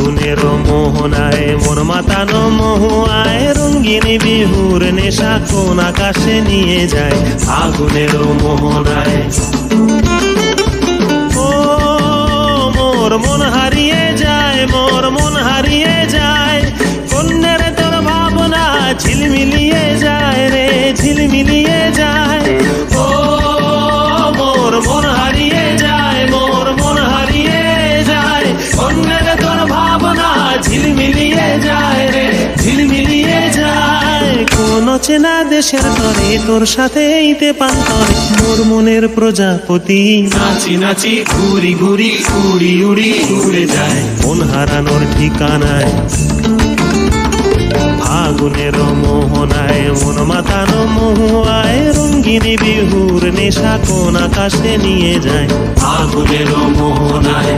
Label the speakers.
Speaker 1: ফাগুনের মোহনায় মন মাতানো মহুয়ায় রঙিন বিহুর নেশা কোন আকাশে নিয়ে যায় ফাগুনের মোহনায়। ও মোর মন হারিয়ে যায়, মোর মন হারিয়ে যায়, কন্যের তোর ভাবনা ঝিলমিলিয়ে যায় রে ঝিলমিলিয়ে যায়। ও মোর মন হারিয়ে যায়, মোর মন হারিয়ে যায়, কন্যের তোর ভাবনা ঝিলমিলিয়ে যায় রে ঝিলমিলিয়ে যায়। কোন চেনা দেশের তরে তোর সাথে এইতে পান্তরে মোর মনের প্রজাপতি নাচি নাচি ঘুরি ঘুরি উড়ি উড়ি উড়ে যায় মন হারানোর ঠিকানায়। ফাগুনের মোহনায় মন মাতানো মহুয়ায় রঙিন বিহুর নেশা কোন আকাশে নিয়ে যায় ফাগুনের মোহনায়।